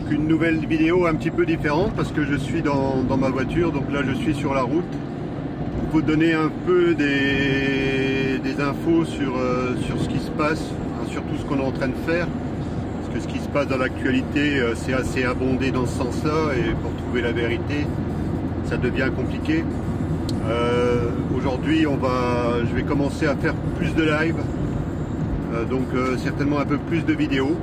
Donc une nouvelle vidéo un petit peu différente parce que je suis dans ma voiture, donc là je suis sur la route pour vous donner un peu des infos sur ce qui se passe, hein, sur tout ce qu'on est en train de faire, parce que ce qui se passe dans l'actualité c'est assez abondé dans ce sens-là, et pour trouver la vérité ça devient compliqué. Aujourd'hui je vais commencer à faire plus de live, donc certainement un peu plus de vidéos.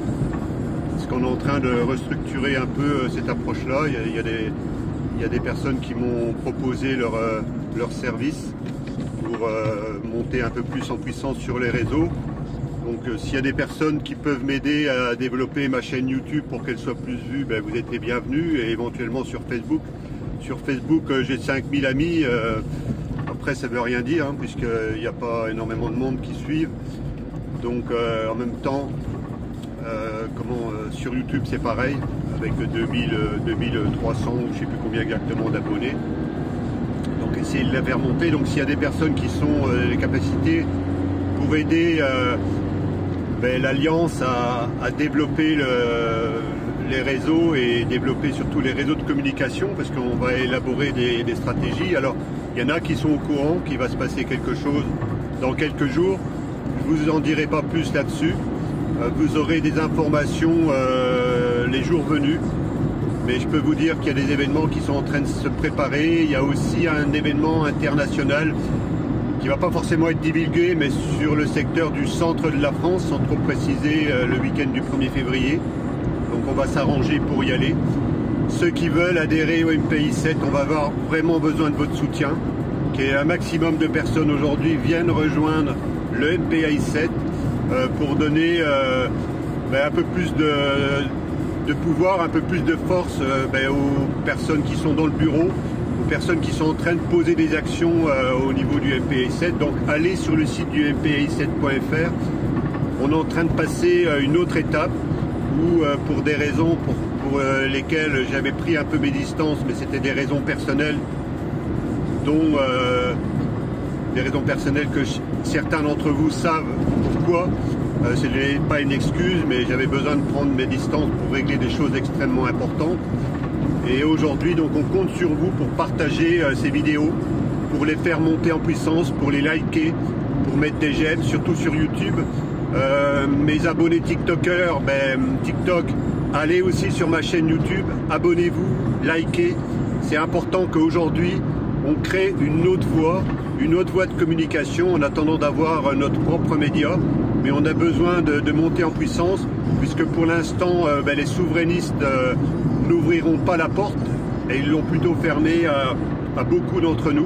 On est en train de restructurer un peu cette approche-là. Il y a des personnes qui m'ont proposé leur service pour monter un peu plus en puissance sur les réseaux. Donc s'il y a des personnes qui peuvent m'aider à développer ma chaîne YouTube pour qu'elle soit plus vue, ben, vous êtes les bienvenus, et éventuellement sur Facebook. Sur Facebook, j'ai 5000 amis. Après, ça ne veut rien dire, hein, puisqu'il n'y a pas énormément de monde qui suivent. Donc en même temps, sur YouTube c'est pareil, avec 2300 ou je sais plus combien exactement d'abonnés. Donc essayez de la faire monter. Donc s'il y a des personnes qui sont les capacités pour aider l'Alliance à développer les réseaux, et développer surtout les réseaux de communication, parce qu'on va élaborer des stratégies. Alors il y en a qui sont au courant qu'il va se passer quelque chose dans quelques jours. Je vous en dirai pas plus là-dessus. Vous aurez des informations les jours venus, mais je peux vous dire qu'il y a des événements qui sont en train de se préparer. Il y a aussi un événement international qui ne va pas forcément être divulgué, mais sur le secteur du centre de la France, sans trop préciser, le week-end du 1er février. Donc on va s'arranger pour y aller. Ceux qui veulent adhérer au MPI 7, on va avoir vraiment besoin de votre soutien. Un maximum de personnes aujourd'hui viennent rejoindre le MPI 7. Pour donner un peu plus de pouvoir, un peu plus de force aux personnes qui sont dans le bureau, aux personnes qui sont en train de poser des actions au niveau du MPI 7. Donc allez sur le site du mpi7.fr. On est en train de passer une autre étape où pour des raisons pour lesquelles j'avais pris un peu mes distances, mais c'était des raisons personnelles, dont des raisons personnelles que certains d'entre vous savent pourquoi. Ce n'est pas une excuse, mais j'avais besoin de prendre mes distances pour régler des choses extrêmement importantes. Et aujourd'hui, donc, on compte sur vous pour partager ces vidéos, pour les faire monter en puissance, pour les liker, pour mettre des j'aime, surtout sur YouTube. Mes abonnés TikTokers, TikTok, allez aussi sur ma chaîne YouTube, abonnez-vous, likez. C'est important qu'aujourd'hui, on crée une autre voie de communication, en attendant d'avoir notre propre média. Mais on a besoin de monter en puissance, puisque pour l'instant les souverainistes n'ouvriront pas la porte, et ils l'ont plutôt fermée à beaucoup d'entre nous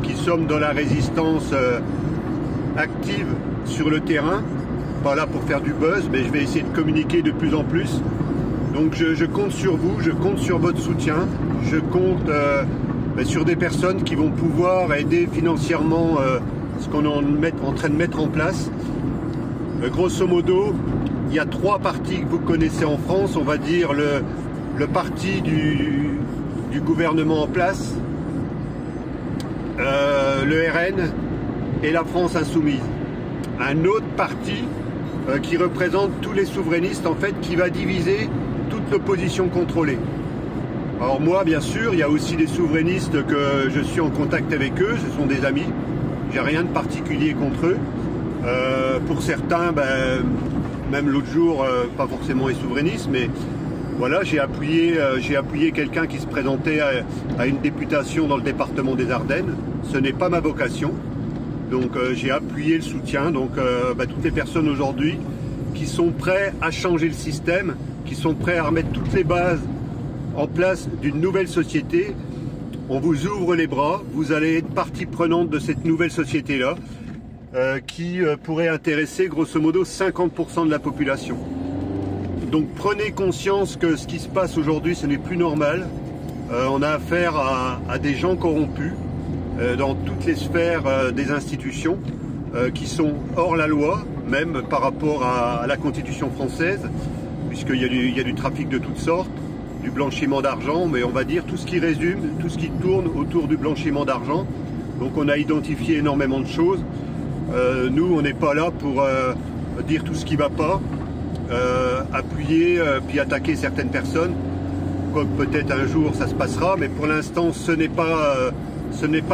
qui sommes dans la résistance active sur le terrain. Pas là pour faire du buzz, mais je vais essayer de communiquer de plus en plus. Donc je compte sur vous, je compte sur votre soutien, je compte sur des personnes qui vont pouvoir aider financièrement ce qu'on est en train de mettre en place. Grosso modo, il y a 3 partis que vous connaissez en France. On va dire le parti du gouvernement en place, le RN et la France insoumise. Un autre parti qui représente tous les souverainistes, en fait, qui va diviser toute l'opposition contrôlée. Alors moi, bien sûr, il y a aussi des souverainistes que je suis en contact avec eux, ce sont des amis, j'ai rien de particulier contre eux. Pour certains, même l'autre jour, pas forcément les souverainistes, mais voilà, j'ai appuyé quelqu'un qui se présentait à une députation dans le département des Ardennes. Ce n'est pas ma vocation, donc j'ai appuyé le soutien. Donc toutes les personnes aujourd'hui qui sont prêts à changer le système, qui sont prêts à remettre toutes les bases en place d'une nouvelle société, on vous ouvre les bras, vous allez être partie prenante de cette nouvelle société-là, qui pourrait intéresser grosso modo 50% de la population. Donc prenez conscience que ce qui se passe aujourd'hui, ce n'est plus normal. On a affaire à des gens corrompus dans toutes les sphères des institutions, qui sont hors la loi, même par rapport à la Constitution française, puisqu'il y a du trafic de toutes sortes, du blanchiment d'argent, mais on va dire tout ce qui résume, tout ce qui tourne autour du blanchiment d'argent. Donc on a identifié énormément de choses. Nous, on n'est pas là pour dire tout ce qui ne va pas. appuyer puis attaquer certaines personnes. Quoique peut-être un jour ça se passera, mais pour l'instant ce n'est pas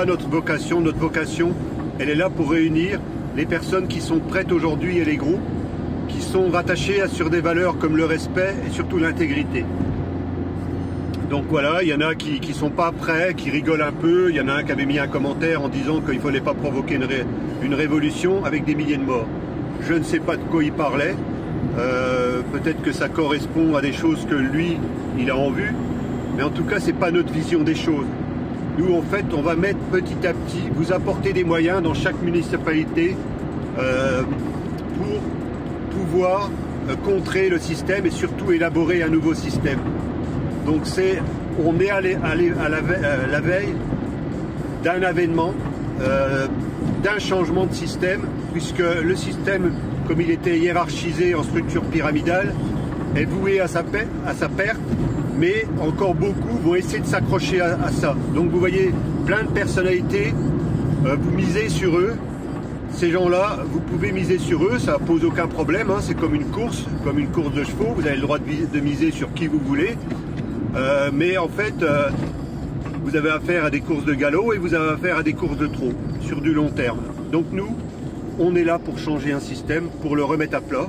notre vocation. Notre vocation, elle est là pour réunir les personnes qui sont prêtes aujourd'hui et les groupes qui sont rattachés sur des valeurs comme le respect et surtout l'intégrité. Donc voilà, il y en a qui ne sont pas prêts, qui rigolent un peu. Il y en a un qui avait mis un commentaire en disant qu'il ne fallait pas provoquer une révolution avec des milliers de morts. Je ne sais pas de quoi il parlait. Peut-être que ça correspond à des choses que lui, il a en vue. Mais en tout cas, ce n'est pas notre vision des choses. Nous, en fait, on va mettre petit à petit, vous apporter des moyens dans chaque municipalité pour pouvoir contrer le système et surtout élaborer un nouveau système. Donc on est allé à la veille d'un avènement, d'un changement de système, puisque le système, comme il était hiérarchisé en structure pyramidale, est voué à sa perte, mais encore beaucoup vont essayer de s'accrocher à ça. Donc vous voyez plein de personnalités, vous misez sur eux. Ces gens-là, vous pouvez miser sur eux, ça ne pose aucun problème, hein. C'est comme une course de chevaux, vous avez le droit de miser sur qui vous voulez. Mais en fait, vous avez affaire à des courses de galop et vous avez affaire à des courses de trot sur du long terme. Donc nous, on est là pour changer un système, pour le remettre à plat,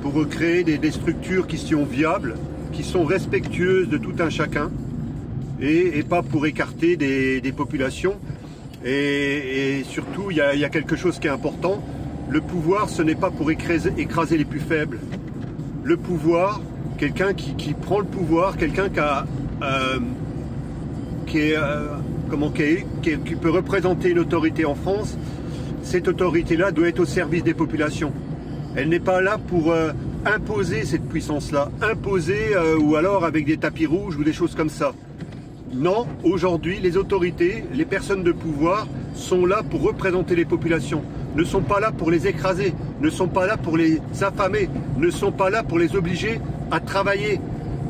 pour recréer des structures qui sont viables, qui sont respectueuses de tout un chacun et pas pour écarter des populations. Et surtout, il y a quelque chose qui est important. Le pouvoir, ce n'est pas pour écraser les plus faibles. Le pouvoir, quelqu'un qui prend le pouvoir, quelqu'un qui peut représenter une autorité en France, cette autorité-là doit être au service des populations. Elle n'est pas là pour imposer cette puissance-là, ou alors avec des tapis rouges ou des choses comme ça. Non, aujourd'hui, les autorités, les personnes de pouvoir sont là pour représenter les populations, ne sont pas là pour les écraser, ne sont pas là pour les affamer, ne sont pas là pour les obliger à travailler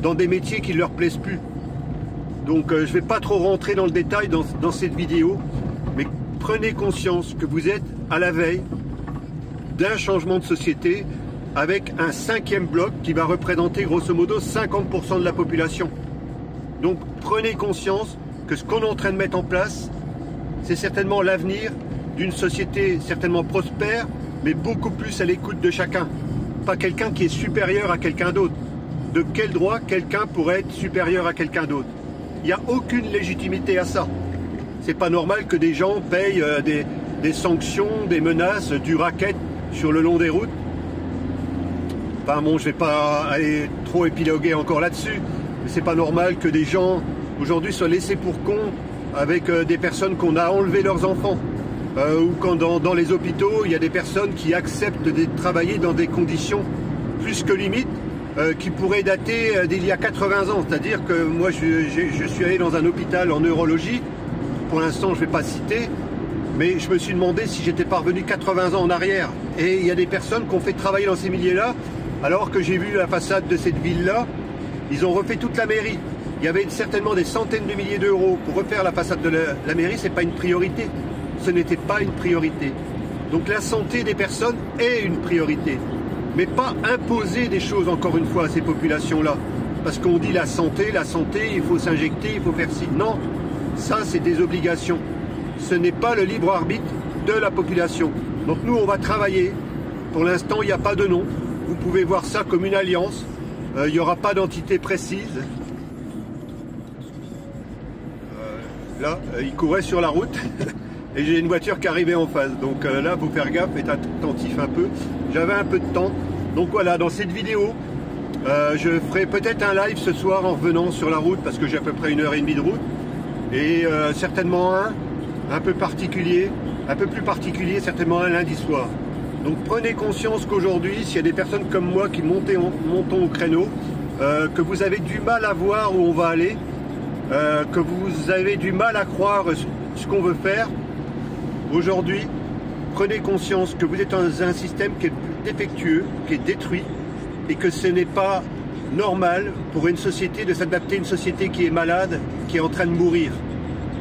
dans des métiers qui ne leur plaisent plus. Donc je ne vais pas trop rentrer dans le détail dans cette vidéo, mais prenez conscience que vous êtes à la veille d'un changement de société avec un 5e bloc qui va représenter grosso modo 50% de la population. Donc prenez conscience que ce qu'on est en train de mettre en place, c'est certainement l'avenir d'une société certainement prospère, mais beaucoup plus à l'écoute de chacun. Pas quelqu'un qui est supérieur à quelqu'un d'autre. De quel droit quelqu'un pourrait être supérieur à quelqu'un d'autre? Il n'y a aucune légitimité à ça. C'est pas normal que des gens payent des sanctions, des menaces, du racket sur le long des routes. Enfin bon, je vais pas aller trop épiloguer encore là-dessus. Mais c'est pas normal que des gens aujourd'hui soient laissés pour compte avec des personnes qu'on a enlevé leurs enfants. Ou quand dans les hôpitaux, il y a des personnes qui acceptent de travailler dans des conditions plus que limites, qui pourraient dater d'il y a 80 ans. C'est-à-dire que moi, je suis allé dans un hôpital en neurologie, pour l'instant, je ne vais pas citer, mais je me suis demandé si j'étais pas revenu 80 ans en arrière. Et il y a des personnes qui ont fait travailler dans ces milieux-là, alors que j'ai vu la façade de cette ville-là, ils ont refait toute la mairie. Il y avait certainement des centaines de milliers d'euros pour refaire la façade de la mairie, c'est pas une priorité. Ce n'était pas une priorité. Donc la santé des personnes est une priorité. Mais pas imposer des choses, encore une fois, à ces populations-là. Parce qu'on dit la santé, il faut s'injecter, il faut faire ci. Non, ça c'est des obligations. Ce n'est pas le libre arbitre de la population. Donc nous, on va travailler. Pour l'instant, il n'y a pas de nom. Vous pouvez voir ça comme une alliance. Il n'y aura pas d'entité précise. Là, il courait sur la route. Et j'ai une voiture qui arrivait en face, donc là, faut faire gaffe, être attentif un peu. J'avais un peu de temps, donc voilà, dans cette vidéo, je ferai peut-être un live ce soir en revenant sur la route, parce que j'ai à peu près 1h30 de route, et certainement un peu particulier, un peu plus particulier, certainement un lundi soir. Donc prenez conscience qu'aujourd'hui, s'il y a des personnes comme moi qui montons au créneau, que vous avez du mal à voir où on va aller, que vous avez du mal à croire ce qu'on veut faire, aujourd'hui, prenez conscience que vous êtes dans un système qui est défectueux, qui est détruit, et que ce n'est pas normal pour une société de s'adapter à une société qui est malade, qui est en train de mourir.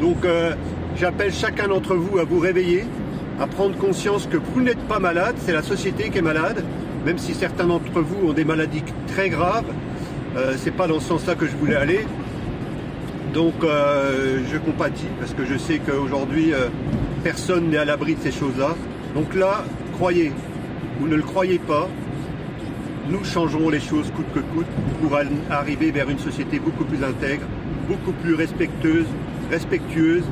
Donc j'appelle chacun d'entre vous à vous réveiller, à prendre conscience que vous n'êtes pas malade, c'est la société qui est malade, même si certains d'entre vous ont des maladies très graves. C'est pas dans ce sens-là que je voulais aller. Donc je compatis parce que je sais qu'aujourd'hui personne n'est à l'abri de ces choses-là. Donc là, croyez ou ne le croyez pas, nous changerons les choses coûte que coûte pour arriver vers une société beaucoup plus intègre, beaucoup plus respectueuse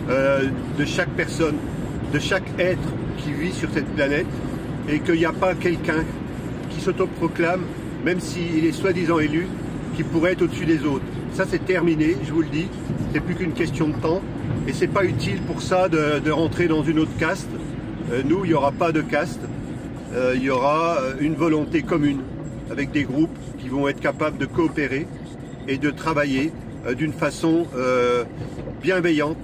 de chaque personne, de chaque être qui vit sur cette planète, et qu'il n'y a pas quelqu'un qui s'autoproclame, même s'il est soi-disant élu, qui pourrait être au-dessus des autres. Ça c'est terminé, je vous le dis, c'est plus qu'une question de temps, et c'est pas utile pour ça de rentrer dans une autre caste. Nous, il n'y aura pas de caste, il y aura une volonté commune, avec des groupes qui vont être capables de coopérer et de travailler d'une façon bienveillante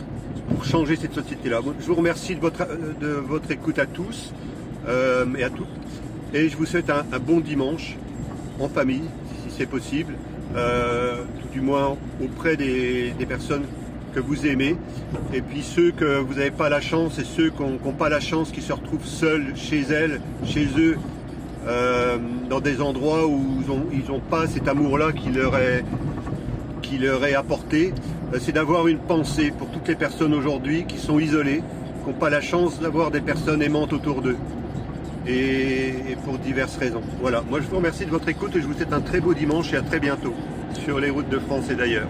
pour changer cette société-là. Je vous remercie de votre écoute à tous et à toutes, et je vous souhaite un bon dimanche en famille, si c'est possible, tout du moins auprès des personnes que vous aimez, et puis ceux que vous n'avez pas la chance et ceux qui n'ont pas la chance, qui se retrouvent seuls chez elles, chez eux, dans des endroits où ils n'ont pas cet amour-là qui leur est apporté. C'est d'avoir une pensée pour toutes les personnes aujourd'hui qui sont isolées, qui n'ont pas la chance d'avoir des personnes aimantes autour d'eux, et pour diverses raisons. Voilà, moi je vous remercie de votre écoute et je vous souhaite un très beau dimanche et à très bientôt sur les routes de France et d'ailleurs.